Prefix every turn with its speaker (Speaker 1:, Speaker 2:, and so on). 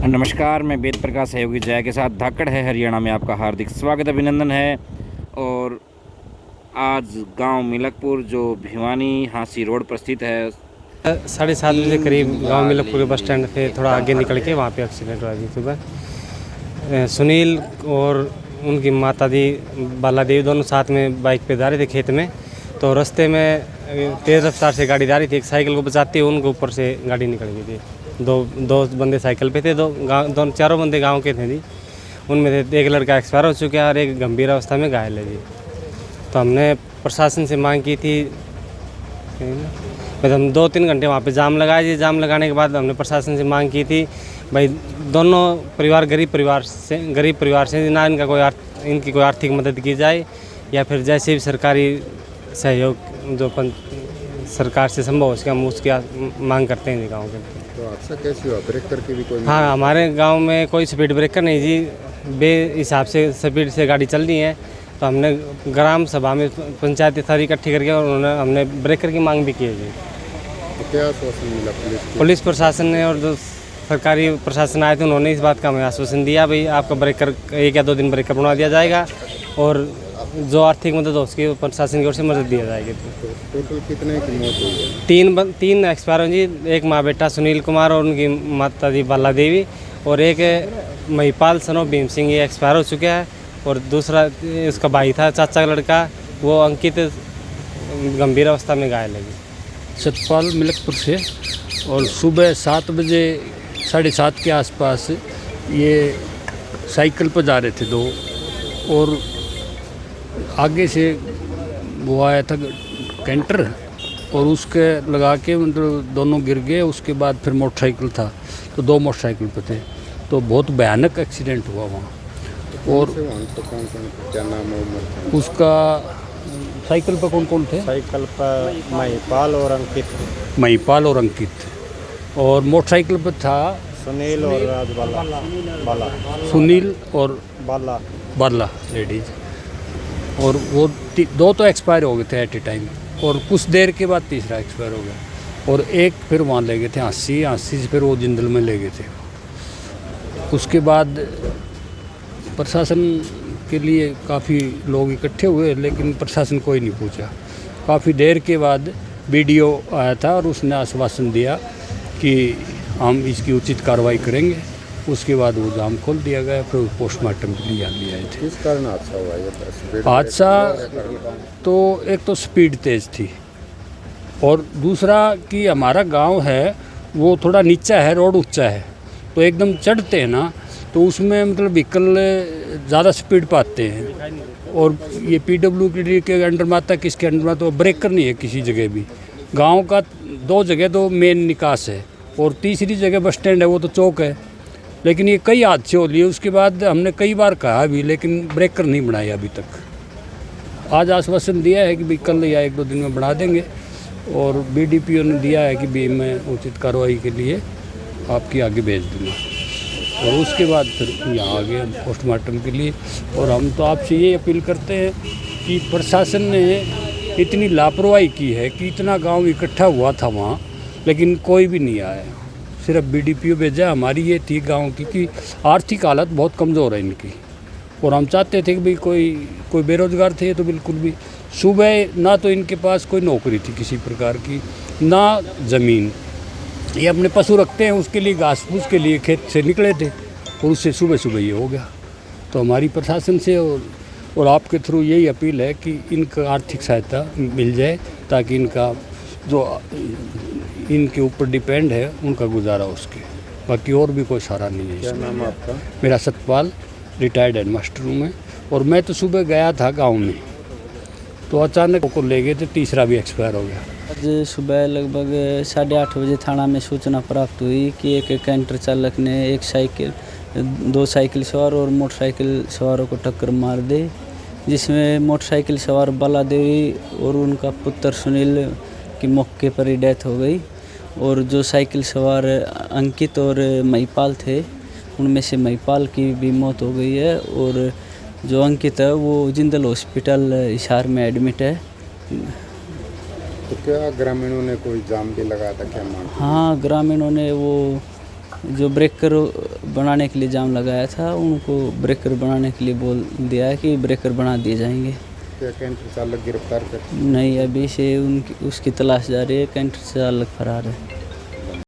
Speaker 1: नमस्कार, मैं वेद प्रकाश सहयोगी जया के साथ धाकड़ है हरियाणा में आपका हार्दिक स्वागत अभिनंदन है। और आज गांव मिलकपुर जो भिवानी हांसी रोड पर स्थित है,
Speaker 2: 7:30 बजे करीब गांव मिलकपुर के बस स्टैंड पे थोड़ा आगे निकल के वहाँ पे एक्सीडेंट हुआ जी। सुबह सुनील और उनकी माता दी बाला देवी दोनों साथ में बाइक पे जा रहे थे खेत में। तो रास्ते में तेज़ रफ्तार से गाड़ी जा रही थी, एक साइकिल को बचाते हुए उनके ऊपर से गाड़ी निकल गई थी। दो बंदे साइकिल पे थे, चारों बंदे गांव के थे जी। उनमें से एक लड़का एक्सपायर हो चुका है और एक गंभीर अवस्था में घायल है जी। तो हमने प्रशासन से मांग की थी, हम 2-3 घंटे वहाँ पे जाम लगाया जी। जाम लगाने के बाद हमने प्रशासन से मांग की थी, भाई दोनों परिवार गरीब परिवार से ना इनकी कोई आर्थिक मदद की जाए या फिर जैसे भी सरकारी सहयोग जो सरकार से संभव हो उसके हम उसकी मांग करते हैं जी गाँव के।
Speaker 3: तो हादसा कैसे हुआ? ब्रेकर की भी कोई?
Speaker 2: हाँ, हमारे गांव में कोई स्पीड ब्रेकर नहीं जी, बे हिसाब से स्पीड से गाड़ी चल रही है। तो हमने ग्राम सभा में पंचायत सारी इकट्ठी करके और हमने ब्रेकर की मांग भी की है जी।
Speaker 3: तो क्या आश्वासन मिला
Speaker 2: पुलिस प्रशासन ने और जो सरकारी प्रशासन आए थे उन्होंने इस बात का हमें आश्वासन दिया, भाई आपका ब्रेकर 1 या 2 दिन ब्रेकर बनवा दिया जाएगा और जो आर्थिक मदद हो उसकी प्रशासन की ओर से मदद दिया जाएगी।
Speaker 3: तो टोटल कितने की मौत हुई है?
Speaker 2: 3 एक्सपायर हो जी, एक माँ बेटा सुनील कुमार और उनकी माता दी बाला देवी, और एक महिपाल सनो भीम सिंह ये एक्सपायर हो चुके हैं। और दूसरा उसका भाई था चाचा का लड़का, वो अंकित गंभीर अवस्था में घायल है जी।
Speaker 4: सतपाल मिलकपुर से। और सुबह 7 बजे 7:30 के आसपास ये साइकिल पर जा रहे थे दो, और आगे से वो आया था कैंटर और उसके लगा के मतलब दोनों गिर गए। उसके बाद फिर मोटरसाइकिल था, तो 2 मोटरसाइकिल पे थे, तो बहुत भयानक एक्सीडेंट हुआ वहाँ। और
Speaker 3: तो कौन क्या नाम है, उम्र?
Speaker 4: उसका साइकिल पर कौन कौन थे?
Speaker 2: साइकिल पर महिपाल और अंकित, और मोटरसाइकिल पर था सुनील और
Speaker 4: बाला लेडीज। और वो 2 तो एक्सपायर हो गए थे एट ए टाइम, और कुछ देर के बाद तीसरा एक्सपायर हो गया। और एक फिर वहाँ ले गए थे हांसी से फिर वो जिंदल में ले गए थे। उसके बाद प्रशासन के लिए काफ़ी लोग इकट्ठे हुए, लेकिन प्रशासन कोई नहीं पूछा। काफ़ी देर के बाद बीडीओ आया था और उसने आश्वासन दिया कि हम इसकी उचित कार्रवाई करेंगे। उसके बाद वो जाम खोल दिया गया, फिर पोस्टमार्टम के लिए यहाँ ले आए थे।
Speaker 3: किस कारण हादसा हुआ ये?
Speaker 4: हादसा तो एक तो स्पीड तेज़ थी, और दूसरा कि हमारा गांव है वो थोड़ा नीचा है, रोड ऊंचा है, तो एकदम चढ़ते हैं ना, तो उसमें मतलब व्हीकल ज़्यादा स्पीड पाते हैं। और ये PWD के अंडर में आता है, किसके अंडर में आता है? तो ब्रेकर नहीं है किसी जगह भी। गांव का 2 जगह तो मेन निकास है, और तीसरी जगह बस स्टैंड है, वो तो चौक है। लेकिन ये कई हादसे हो लिए। उसके बाद हमने कई बार कहा भी, लेकिन ब्रेकर नहीं बनाए अभी तक। आज आश्वासन दिया है कि भाई कल या 1-2 दिन में बना देंगे, और BDPO ने दिया है कि भाई मैं उचित कार्रवाई के लिए आपकी आगे भेज दूँगा। और उसके बाद फिर यहाँ आ गए हम पोस्टमार्टम के लिए। और हम तो आपसे ये अपील करते हैं कि प्रशासन ने इतनी लापरवाही की है कि इतना गांव इकट्ठा हुआ था वहाँ, लेकिन कोई भी नहीं आया, सिर्फ BDPO भेजा। हमारी ये थी गांव की कि आर्थिक हालत बहुत कमज़ोर है इनकी, और हम चाहते थे कि भाई कोई बेरोज़गार थे तो बिल्कुल भी। सुबह ना तो इनके पास कोई नौकरी थी किसी प्रकार की, ना ज़मीन। ये अपने पशु रखते हैं, उसके लिए घास फूस के लिए खेत से निकले थे, और उससे सुबह ये हो गया। तो हमारी प्रशासन से और आपके थ्रू यही अपील है कि इनका आर्थिक सहायता मिल जाए, ताकि इनका जो इनके ऊपर डिपेंड है उनका गुजारा उसके, बाकी और भी कोई सहारा नहीं है।
Speaker 3: क्या नाम है आपका?
Speaker 4: मेरा सतपाल, रिटायर्ड हेडमास्टर हूँ मैं। और मैं तो सुबह गया था गांव में, तो अचानक को ले गए थे, तीसरा भी एक्सपायर हो गया।
Speaker 5: आज सुबह लगभग 8:30 बजे थाना में सूचना प्राप्त हुई कि एक कैंटर चालक ने 2 साइकिल सवार और मोटरसाइकिल सवारों को टक्कर मार दी, जिसमें मोटरसाइकिल सवार बाला देवी और उनका पुत्र सुनील की मौके पर ही डेथ हो गई। और जो साइकिल सवार अंकित और महिपाल थे, उनमें से महिपाल की भी मौत हो गई है, और जो अंकित है वो जिंदल हॉस्पिटल हिसार में एडमिट है।
Speaker 3: तो क्या ग्रामीणों ने कोई जाम भी लगाया था क्या?
Speaker 5: हाँ, ग्रामीणों ने वो जो ब्रेकर बनाने के लिए जाम लगाया था उनको ब्रेकर बनाने के लिए बोल दिया है कि ब्रेकर बना दिए जाएंगे।
Speaker 3: क्या कैंटर चालक गिरफ्तार कर?
Speaker 5: नहीं, अभी से उनकी उसकी तलाश जारी है। कैंटर चालक फरार है।